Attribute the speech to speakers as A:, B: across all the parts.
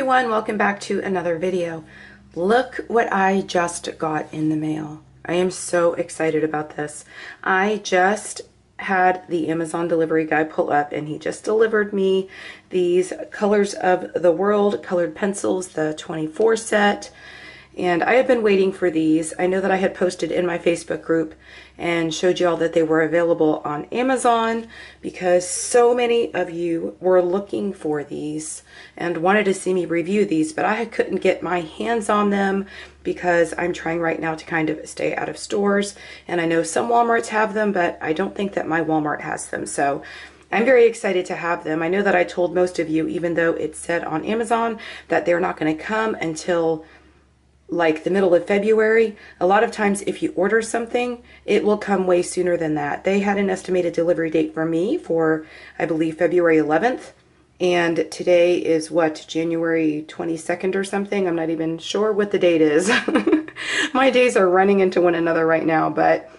A: everyone, welcome back to another video. Look what I just got in the mail. I am so excited about this. I just had the Amazon delivery guy pull up and he just delivered me these Colors of the World colored pencils, the 24 set. And I have been waiting for these. I know that I had posted in my Facebook group and showed you all that they were available on Amazon because so many of you were looking for these and wanted to see me review these, but I couldn't get my hands on them because I'm trying right now to kind of stay out of stores. And I know some Walmarts have them, but I don't think that my Walmart has them. So I'm very excited to have them. I know that I told most of you, even though it said on Amazon that they're not going to come until like the middle of February. A lot of times if you order something, it will come way sooner than that. They had an estimated delivery date for me for, I believe, February 11th. And today is what, January 22nd or something? I'm not even sure what the date is. My days are running into one another right now, but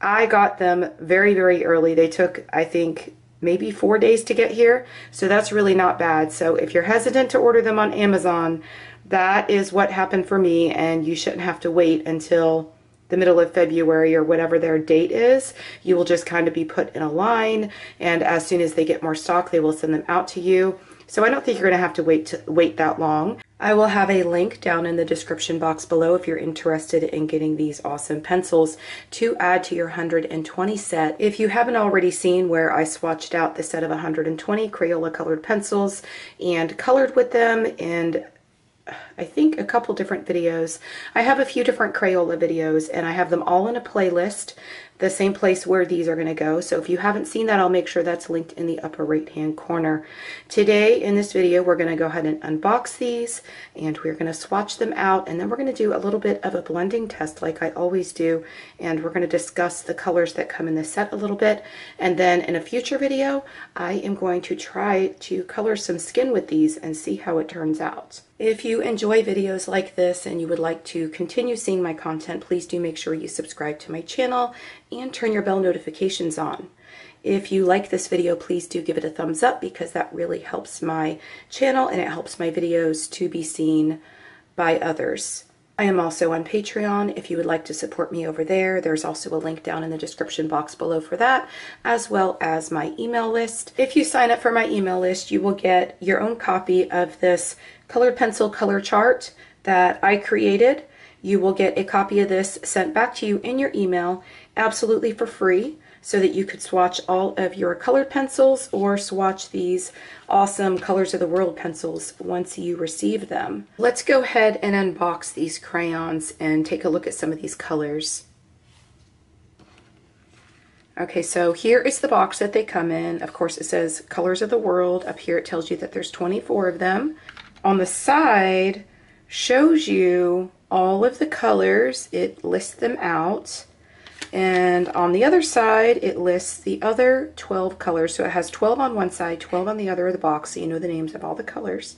A: I got them very, very early. They took, I think, maybe 4 days to get here. So that's really not bad. So if you're hesitant to order them on Amazon, that is what happened for me, and you shouldn't have to wait until the middle of February or whatever their date is. You will just kind of be put in a line, and as soon as they get more stock, they will send them out to you. So I don't think you're going to have to wait that long. I will have a link down in the description box below if you're interested in getting these awesome pencils to add to your 120 set. If you haven't already seen where I swatched out the set of 120 Crayola colored pencils and colored with them, and I think a couple different videos. I have a few different Crayola videos and I have them all in a playlist, the same place where these are going to go. So if you haven't seen that, I'll make sure that's linked in the upper right hand corner. Today in this video, we're going to go ahead and unbox these and we're going to swatch them out, and then we're going to do a little bit of a blending test like I always do, and we're going to discuss the colors that come in the set a little bit. And then in a future video, I am going to try to color some skin with these and see how it turns out. If you enjoy videos like this and you would like to continue seeing my content, please do make sure you subscribe to my channel and turn your bell notifications on. If you like this video, please do give it a thumbs up because that really helps my channel and it helps my videos to be seen by others. I am also on Patreon if you would like to support me over there. There's also a link down in the description box below for that, as well as my email list. If you sign up for my email list, you will get your own copy of this colored pencil color chart that I created. You will get a copy of this sent back to you in your email absolutely for free, so that you could swatch all of your colored pencils or swatch these awesome Colors of the World pencils once you receive them. Let's go ahead and unbox these crayons and take a look at some of these colors. Okay, so here is the box that they come in. Of course, it says Colors of the World. Up here it tells you that there's 24 of them. On the side shows you all of the colors. It lists them out. And on the other side, it lists the other 12 colors. So it has 12 on one side, 12 on the other of the box, so you know the names of all the colors.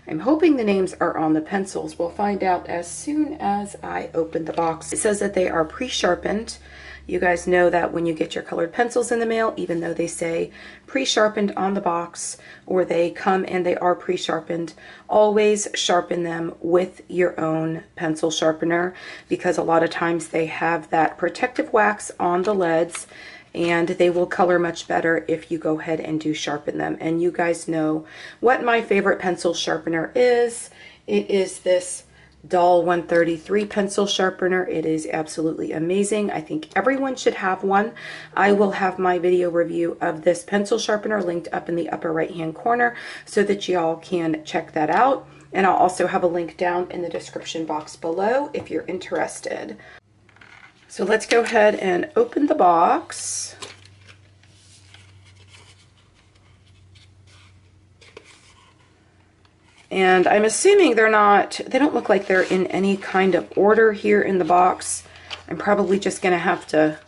A: I'm hoping the names are on the pencils. We'll find out as soon as I open the box. It says that they are pre-sharpened. You guys know that when you get your colored pencils in the mail, even though they say pre-sharpened on the box, or they come and they are pre-sharpened, always sharpen them with your own pencil sharpener, because a lot of times they have that protective wax on the leads and they will color much better if you go ahead and do sharpen them. And you guys know what my favorite pencil sharpener is. It is this Doll 133 pencil sharpener. It is absolutely amazing. I think everyone should have one. I will have my video review of this pencil sharpener linked up in the upper right hand corner so that y'all can check that out. And I'll also have a link down in the description box below if you're interested. So let's go ahead and open the box. And I'm assuming they don't look like they're in any kind of order here in the box. I'm probably just going to have to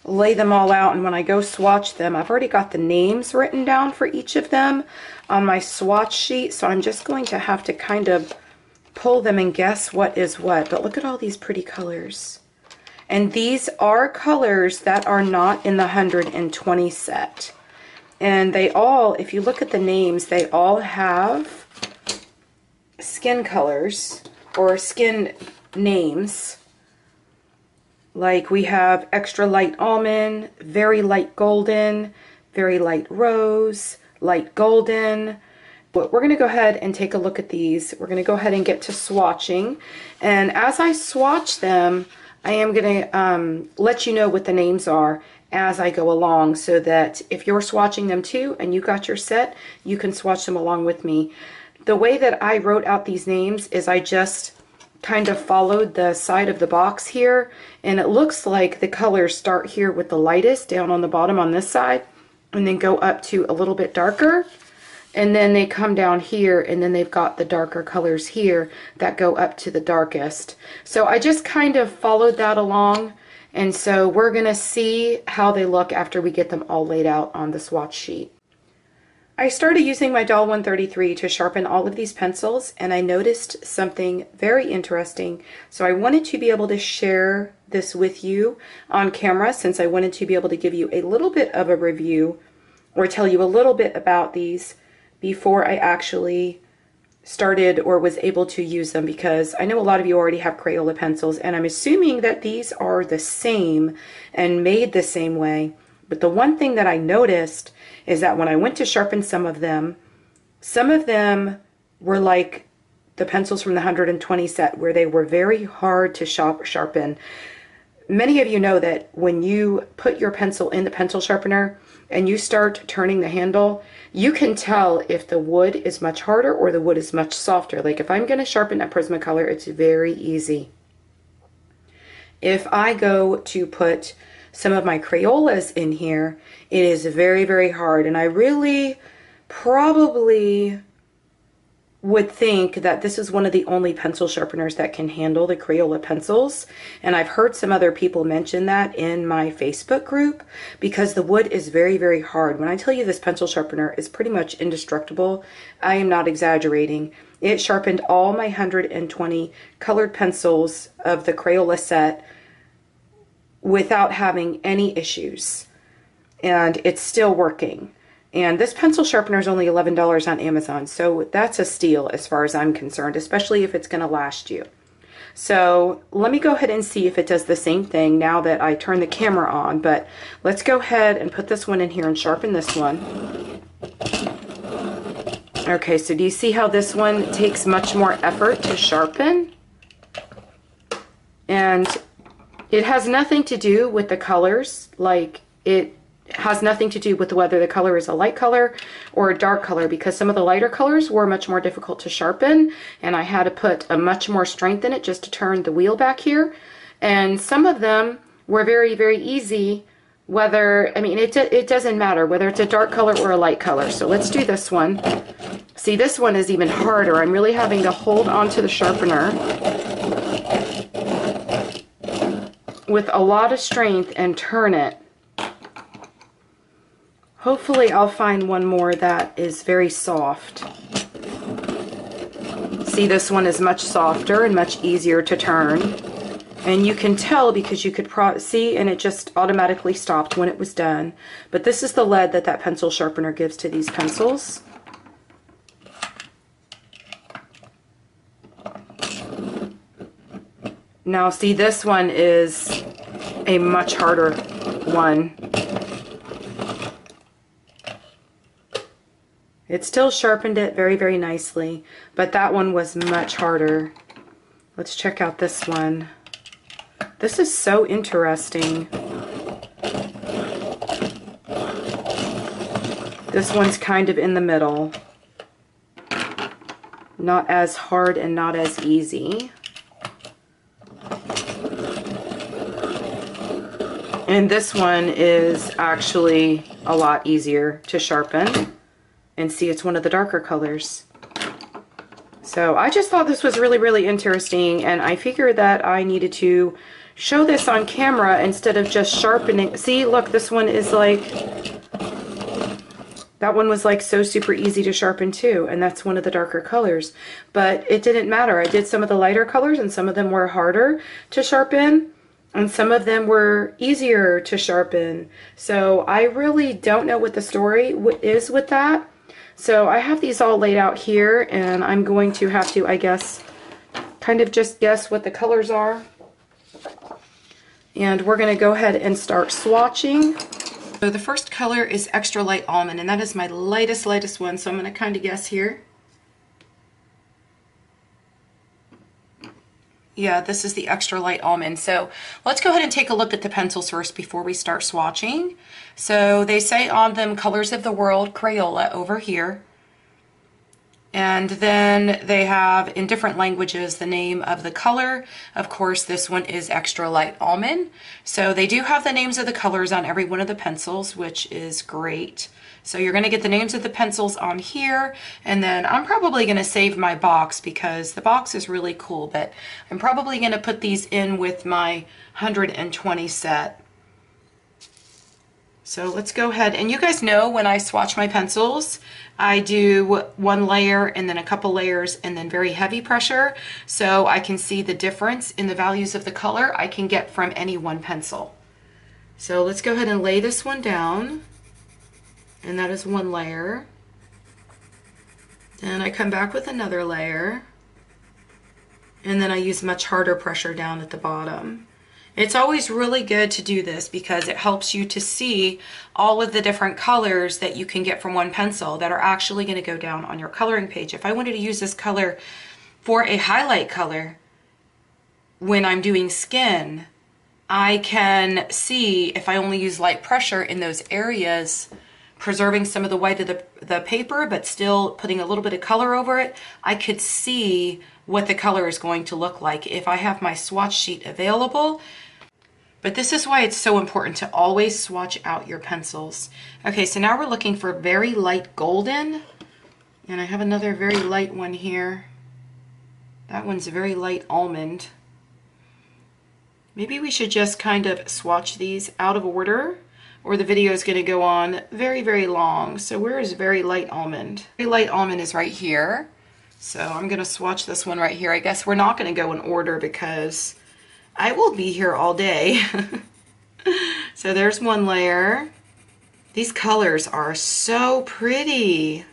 A: lay them all out, and when I go swatch them, I've already got the names written down for each of them on my swatch sheet, so I'm just going to have to kind of pull them and guess what is what. But look at all these pretty colors. And these are colors that are not in the 120 set. And they all, if you look at the names, they all have skin colors or skin names. Like we have extra light almond, very light golden, very light rose, light golden. But we're going to go ahead and take a look at these. We're going to go ahead and get to swatching. And as I swatch them, I am going to let you know what the names are as I go along, so that if you're swatching them too and you got your set, you can swatch them along with me. The way that I wrote out these names is I just kind of followed the side of the box here, and it looks like the colors start here with the lightest down on the bottom on this side and then go up to a little bit darker, and then they come down here, and then they've got the darker colors here that go up to the darkest. So I just kind of followed that along, and so we're gonna see how they look after we get them all laid out on the swatch sheet. I started using my Doll 133 to sharpen all of these pencils, and I noticed something very interesting. So I wanted to be able to share this with you on camera, since I wanted to be able to give you a little bit of a review or tell you a little bit about these before I actually started or was able to use them, because I know a lot of you already have Crayola pencils, and I'm assuming that these are the same and made the same way. But the one thing that I noticed is that when I went to sharpen some of them were like the pencils from the 120 set, where they were very hard to sharpen. Many of you know that when you put your pencil in the pencil sharpener and you start turning the handle, you can tell if the wood is much harder or the wood is much softer. Like if I'm going to sharpen a Prismacolor, it's very easy. If I go to put some of my Crayolas in here, it is very, very hard, and I really probably would think that this is one of the only pencil sharpeners that can handle the Crayola pencils. And I've heard some other people mention that in my Facebook group, because the wood is very, very hard. When I tell you this pencil sharpener is pretty much indestructible, I am not exaggerating. It sharpened all my 120 colored pencils of the Crayola set without having any issues, and it's still working. And this pencil sharpener is only $11 on Amazon, so that's a steal as far as I'm concerned, especially if it's going to last you. So let me go ahead and see if it does the same thing now that I turn the camera on. But let's go ahead and put this one in here and sharpen this one. Okay, so do you see how this one takes much more effort to sharpen? And it has nothing to do with the colors. Like, it has nothing to do with whether the color is a light color or a dark color, because some of the lighter colors were much more difficult to sharpen, and I had to put a much more strength in it just to turn the wheel back here. And some of them were very, very easy, whether, I mean, it doesn't matter whether it's a dark color or a light color. So let's do this one. See, this one is even harder. I'm really having to hold onto the sharpener with a lot of strength and turn it. Hopefully I'll find one more that is very soft. See, this one is much softer and much easier to turn. And you can tell because you could see, and it just automatically stopped when it was done. But this is the lead that that pencil sharpener gives to these pencils. Now see, this one is a much harder one. It still sharpened it very, very nicely, but that one was much harder. Let's check out this one. This is so interesting. This one's kind of in the middle. Not as hard and not as easy. And this one is actually a lot easier to sharpen. And see, it's one of the darker colors. So I just thought this was really, really interesting, and I figured that I needed to show this on camera instead of just sharpening. See, look, this one is like, that one was like so super easy to sharpen too, and that's one of the darker colors. But it didn't matter. I did some of the lighter colors, and some of them were harder to sharpen, and some of them were easier to sharpen. So I really don't know what the story is with that. So I have these all laid out here, and I'm going to have to, I guess, kind of just guess what the colors are. And we're going to go ahead and start swatching. So the first color is Extra Light Almond, and that is my lightest one, so I'm going to kind of guess here. Yeah, this is the Extra Light Almond. So let's go ahead and take a look at the pencils first before we start swatching. So they say on them Colors of the World Crayola over here. And then they have in different languages the name of the color. Of course, this one is Extra Light Almond. So they do have the names of the colors on every one of the pencils, which is great. So you're going to get the names of the pencils on here, and then I'm probably going to save my box because the box is really cool, but I'm probably going to put these in with my 120 set. So let's go ahead, and you guys know when I swatch my pencils, I do one layer and then a couple layers and then very heavy pressure, so I can see the difference in the values of the color I can get from any one pencil. So let's go ahead and lay this one down, and that is one layer. Then I come back with another layer, and then I use much harder pressure down at the bottom. It's always really good to do this because it helps you to see all of the different colors that you can get from one pencil that are actually going to go down on your coloring page. If I wanted to use this color for a highlight color when I'm doing skin, I can see if I only use light pressure in those areas, preserving some of the white of the paper but still putting a little bit of color over it, I could see what the color is going to look like if I have my swatch sheet available. But this is why it's so important to always swatch out your pencils. Okay, so now we're looking for very light golden, and I have another very light one here. That one's a very light almond. Maybe we should just kind of swatch these out of order, or the video is going to go on very, very long. So where is very light almond? Very light almond is right here. So I'm going to swatch this one right here. I guess we're not going to go in order because I will be here all day. So there's one layer. These colors are so pretty.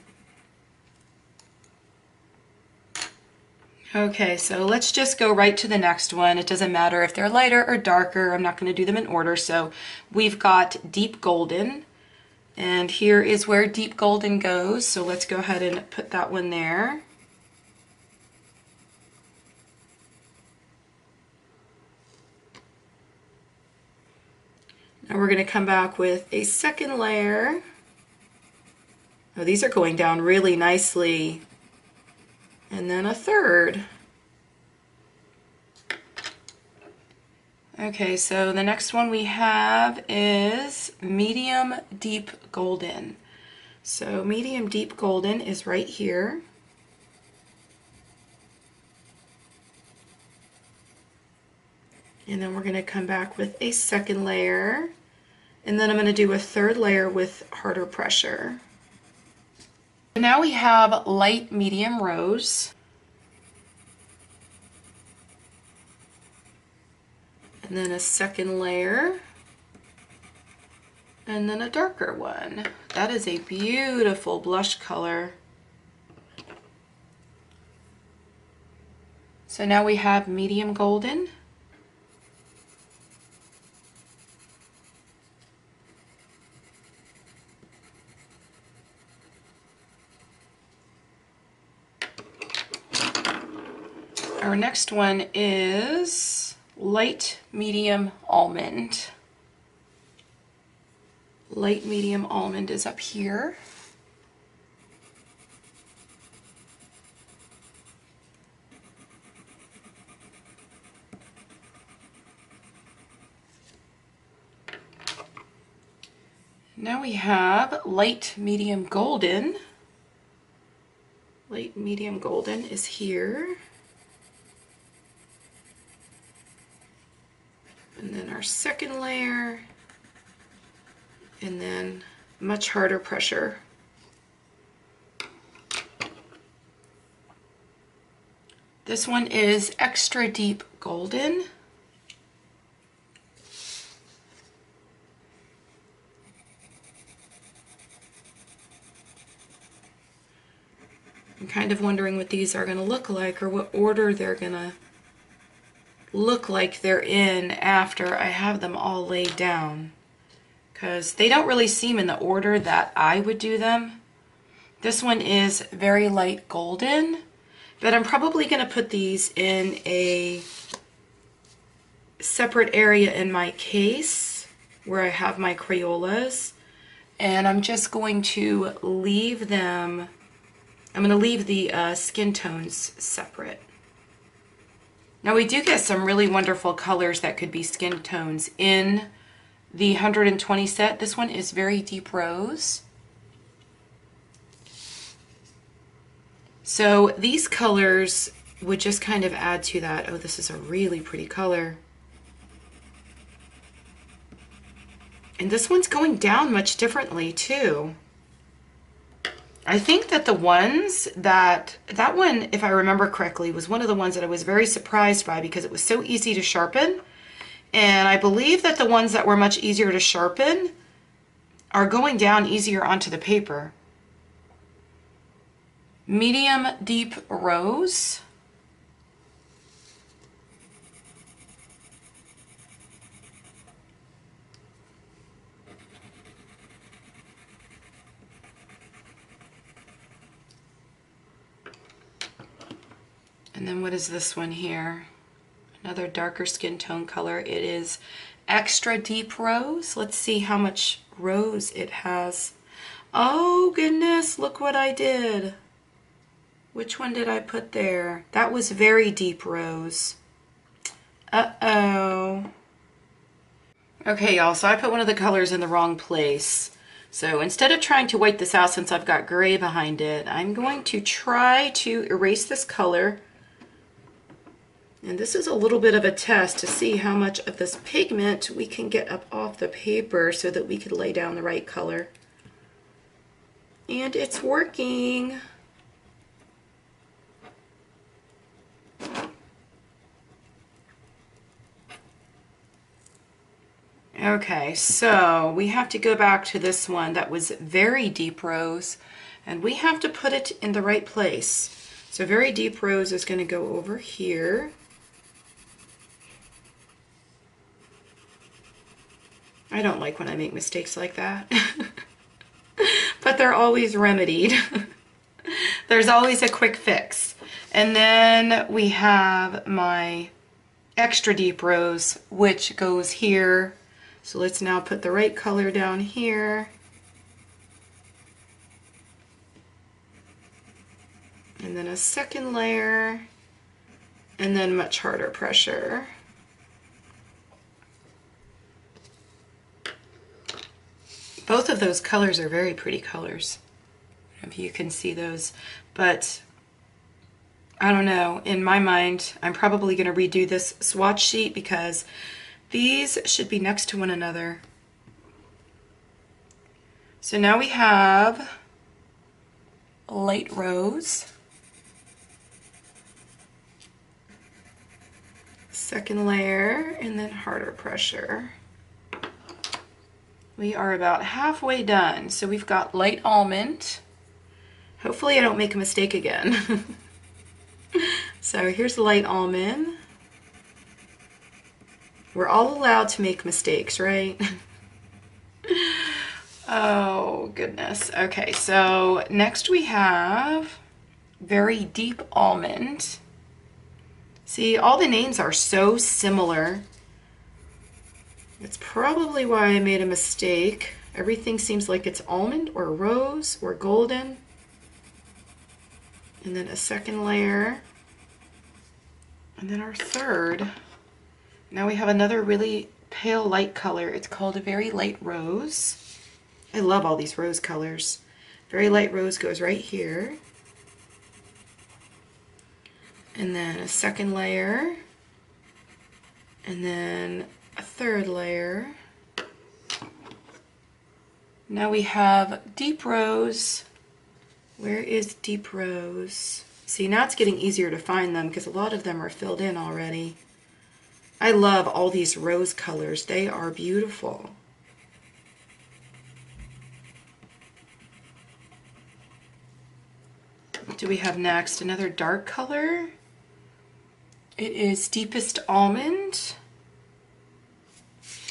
A: Okay, so let's just go right to the next one. It doesn't matter if they're lighter or darker. I'm not going to do them in order. So we've got Deep Golden, and here is where Deep Golden goes. So let's go ahead and put that one there. Now we're going to come back with a second layer. Oh, these are going down really nicely. And then a third. Okay, so the next one we have is Medium Deep Golden. So Medium Deep Golden is right here. And then we're going to come back with a second layer. And then I'm going to do a third layer with harder pressure. Now we have Light Medium Rose. And then a second layer. And then a darker one. That is a beautiful blush color. So now we have Medium Golden. Our next one is Light Medium Almond. Light Medium Almond is up here. Now we have Light Medium Golden. Light Medium Golden is here. And then our second layer, and then much harder pressure. This one is Extra Deep Golden. I'm kind of wondering what these are going to look like, or what order they're going to look like they're in after I have them all laid down, because they don't really seem in the order that I would do them. This one is very light golden, but I'm probably going to put these in a separate area in my case where I have my Crayolas, and I'm just going to leave them, I'm going to leave the skin tones separate. Now we do get some really wonderful colors that could be skin tones in the 120 set. This one is very deep rose. So these colors would just kind of add to that. Oh, this is a really pretty color. And this one's going down much differently too. I think that the ones that one, if I remember correctly, was one of the ones that I was very surprised by because it was so easy to sharpen. And I believe that the ones that were much easier to sharpen are going down easier onto the paper. Medium deep rose. And then what is this one here? Another darker skin tone color. It is extra deep rose. Let's see how much rose it has. Oh goodness, look what I did. Which one did I put there? That was very deep rose. Uh-oh. Okay, y'all, so I put one of the colors in the wrong place. So instead of trying to white this out since I've got gray behind it, I'm going to try to erase this color. And this is a little bit of a test to see how much of this pigment we can get up off the paper so that we could lay down the right color. And it's working. Okay, so we have to go back to this one that was very deep rose, and we have to put it in the right place. So very deep rose is going to go over here. I don't like when I make mistakes like that, but they're always remedied. There's always a quick fix. And then we have my extra deep rose, which goes here. So let's now put the right color down here. And then a second layer, and then much harder pressure. Both of those colors are very pretty colors. I don't know if you can see those, but I don't know, in my mind, I'm probably going to redo this swatch sheet because these should be next to one another. So now we have light rose, second layer, and then harder pressure. We are about halfway done. So we've got light almond. Hopefully I don't make a mistake again. So here's light almond. We're all allowed to make mistakes, right? Oh goodness. Okay, so next we have very deep almond. See, all the names are so similar. It's probably why I made a mistake. Everything seems like it's almond or rose or golden. And then a second layer. And then our third. Now we have another really pale light color. It's called a very light rose. I love all these rose colors. Very light rose goes right here. And then a second layer. And then a third layer. Now we have deep rose. Where is deep rose? See, now it's getting easier to find them because a lot of them are filled in already. I love all these rose colors. They are beautiful. do we have next? Another dark color. It is Deepest Almond.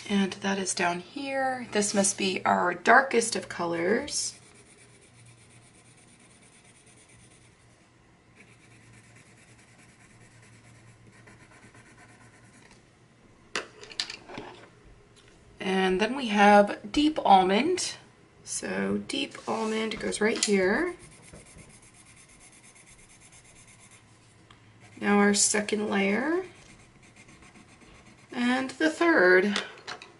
A: And that is down here. This must be our darkest of colors. And then we have Deep Almond. So Deep Almond goes right here. Now our second layer. And the third,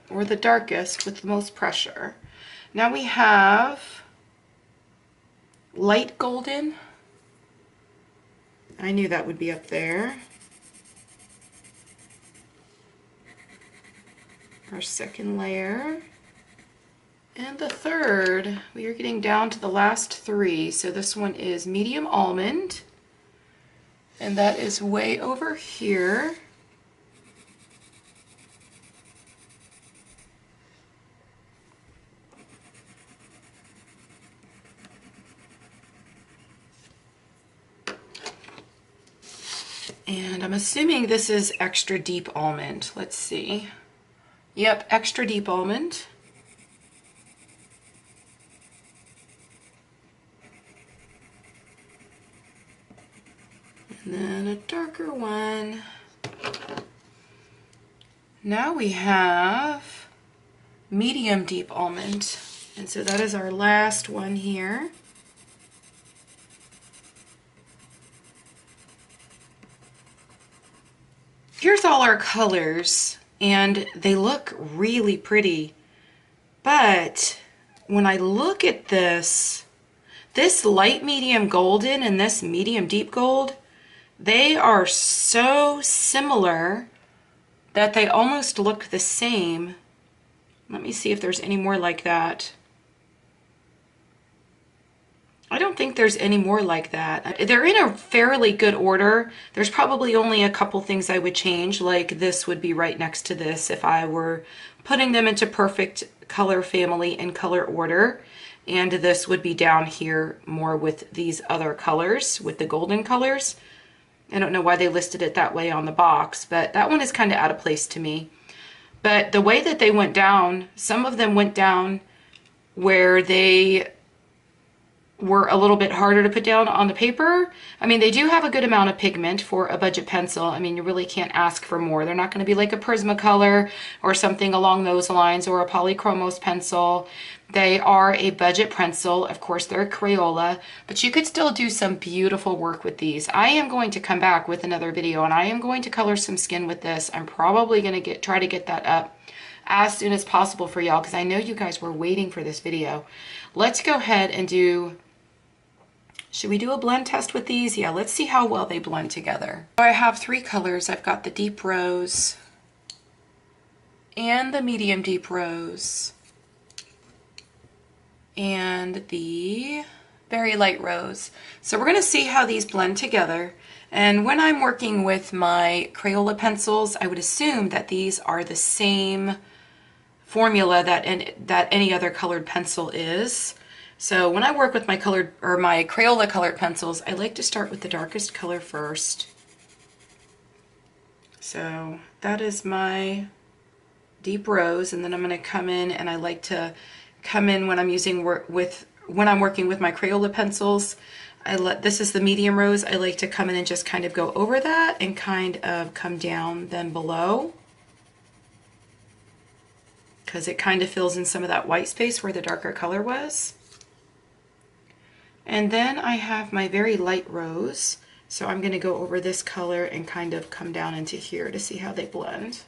A: or the darkest with the most pressure. Now we have Light Golden. I knew that would be up there. Our second layer. And the third, we are getting down to the last three. So this one is Medium Almond. And that is way over here. And I'm assuming this is Extra Deep Almond. Let's see. Yep, Extra Deep Almond. And then a darker one. Now we have Medium Deep Almond. And so that is our last one here. Here's all our colors, and they look really pretty. But when I look at this light medium golden and this medium deep gold, they are so similar that they almost look the same. Let me see if there's any more like that. I don't think there's any more like that. They're in a fairly good order. There's probably only a couple things I would change, like this would be right next to this if I were putting them into perfect color family and color order. And this would be down here more with these other colors, with the golden colors. I don't know why they listed it that way on the box, but that one is kind of out of place to me. But the way that they went down, some of them went down where they were a little bit harder to put down on the paper. I mean, they do have a good amount of pigment for a budget pencil. I mean, you really can't ask for more. They're not going to be like a Prismacolor or something along those lines, or a Polychromos pencil. They are a budget pencil. Of course, they're a Crayola, but you could still do some beautiful work with these. I am going to come back with another video, and I am going to color some skin with this. I'm probably going to try to get that up as soon as possible for y'all, because I know you guys were waiting for this video. Let's go ahead and do... Should we do a blend test with these? Yeah, let's see how well they blend together. So I have three colors. I've got the deep rose and the medium deep rose and the very light rose. So we're going to see how these blend together. And when I'm working with my Crayola pencils, I would assume that these are the same formula that any other colored pencil is. So when I work with my Crayola colored pencils, I like to start with the darkest color first. So that is my deep rose, and then I'm going to come in, and I like to come in when I'm working with my Crayola pencils. This is the medium rose. I like to come in and just kind of go over that and kind of come down then below, because it kind of fills in some of that white space where the darker color was. And then I have my very light rose, so I'm going to go over this color and kind of come down into here to see how they blend.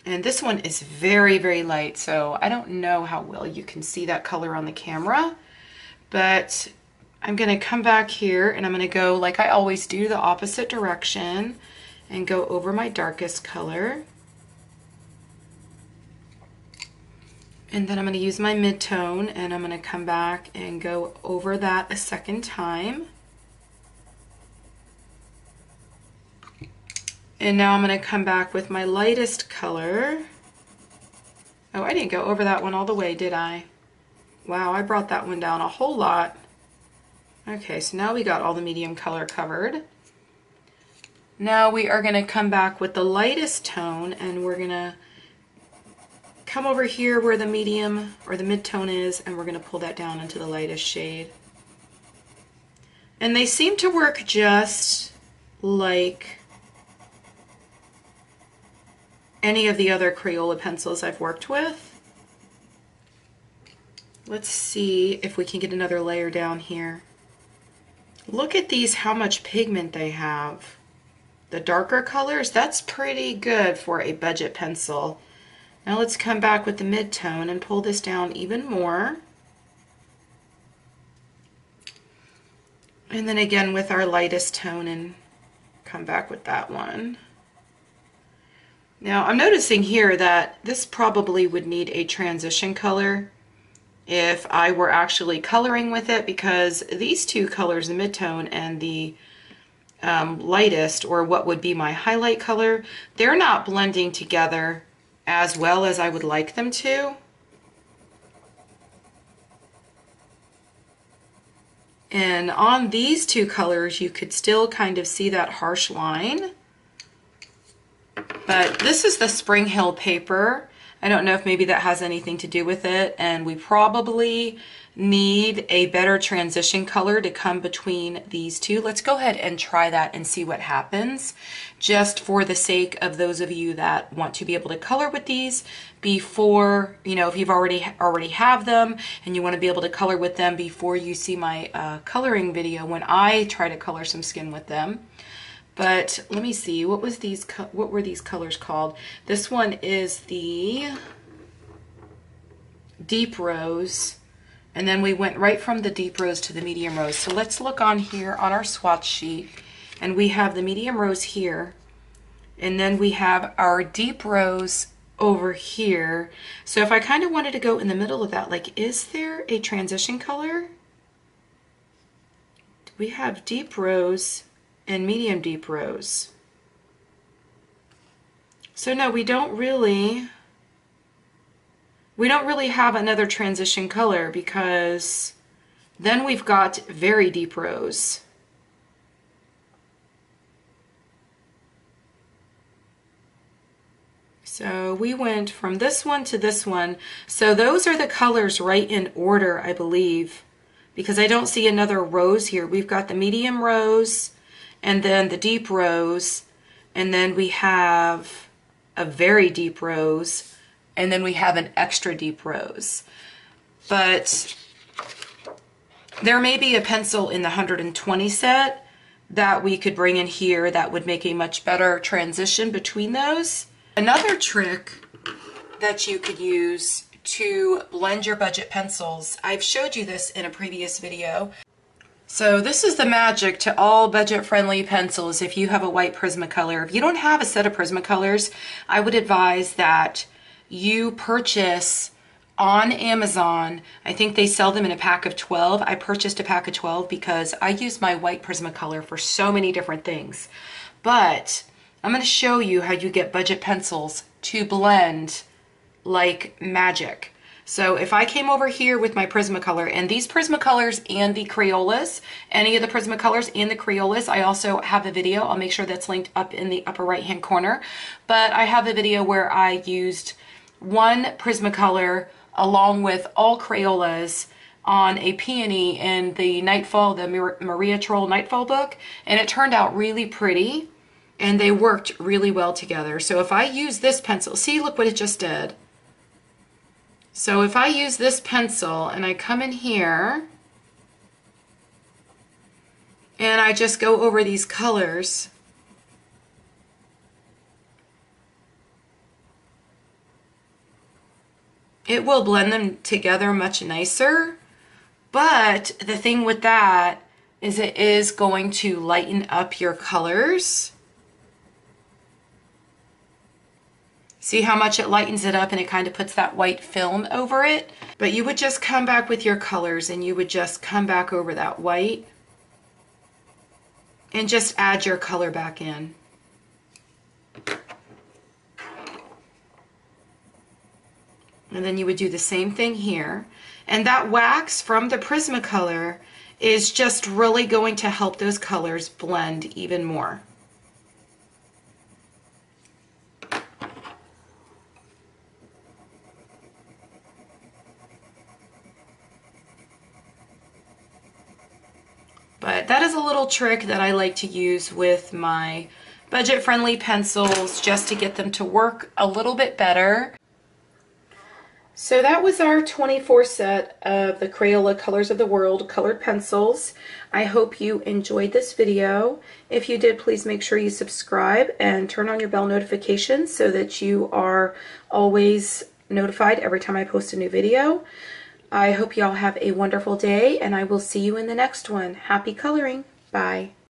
A: And this one is very, very light, so I don't know how well you can see that color on the camera, but I'm going to come back here and I'm going to go, like I always do, the opposite direction and go over my darkest color. And then I'm going to use my mid-tone, and I'm going to come back and go over that a second time. And now I'm going to come back with my lightest color. Oh, I didn't go over that one all the way, did I? Wow, I brought that one down a whole lot. Okay, so now we got all the medium color covered. Now we are going to come back with the lightest tone, and we're going to come over here where the medium or the mid-tone is, and we're going to pull that down into the lightest shade. And they seem to work just like any of the other Crayola pencils I've worked with. Let's see if we can get another layer down here. Look at these, how much pigment they have. The darker colors, that's pretty good for a budget pencil. Now let's come back with the mid-tone and pull this down even more. And then again with our lightest tone and come back with that one. Now I'm noticing here that this probably would need a transition color if I were actually coloring with it, because these two colors, the mid-tone and the lightest, or what would be my highlight color, they're not blending together as well as I would like them to. And on these two colors you could still kind of see that harsh line. But this is the Spring Hill paper. I don't know if maybe that has anything to do with it, and we probably need a better transition color to come between these two. Let's go ahead and try that and see what happens, just for the sake of those of you that want to be able to color with these before, you know, if you've already have them and you want to be able to color with them before you see my coloring video when I try to color some skin with them. But let me see, what were these colors called? This one is the Deep Rose, and then we went right from the Deep Rose to the Medium Rose. So let's look on here on our swatch sheet, and we have the Medium Rose here, and then we have our Deep Rose over here. So if I kind of wanted to go in the middle of that, like, is there a transition color? We have Deep Rose and Medium Deep Rose. So no, we don't really have another transition color, because then we've got Very Deep Rose. So we went from this one to this one. So those are the colors right in order, I believe, because I don't see another rose here. We've got the Medium Rose, and then the Deep Rose, and then we have a Very Deep Rose, and then we have an Extra Deep Rose. But there may be a pencil in the 120 set that we could bring in here that would make a much better transition between those. Another trick that you could use to blend your budget pencils, I've showed you this in a previous video. So this is the magic to all budget-friendly pencils if you have a white Prismacolor. If you don't have a set of Prismacolors, I would advise that you purchase on Amazon. I think they sell them in a pack of 12. I purchased a pack of 12 because I use my white Prismacolor for so many different things. But I'm going to show you how you get budget pencils to blend like magic. So if I came over here with my Prismacolor, and these Prismacolors and the Crayolas, any of the Prismacolors and the Crayolas, I also have a video. I'll make sure that's linked up in the upper right hand corner. But I have a video where I used one Prismacolor along with all Crayolas on a peony in the Nightfall, the Maria Troll Nightfall book, and it turned out really pretty, and they worked really well together. So if I use this pencil, see, look what it just did. So if I use this pencil and I come in here and I just go over these colors, it will blend them together much nicer. But the thing with that is it is going to lighten up your colors. See how much it lightens it up, and it kind of puts that white film over it? But you would just come back with your colors and you would just come back over that white and just add your color back in. And then you would do the same thing here. And that wax from the Prismacolor is just really going to help those colors blend even more. But that is a little trick that I like to use with my budget-friendly pencils just to get them to work a little bit better. So that was our 24 set of the Crayola Colors of the World colored pencils. I hope you enjoyed this video. If you did, please make sure you subscribe and turn on your bell notifications so that you are always notified every time I post a new video. I hope you all have a wonderful day, and I will see you in the next one. Happy coloring. Bye.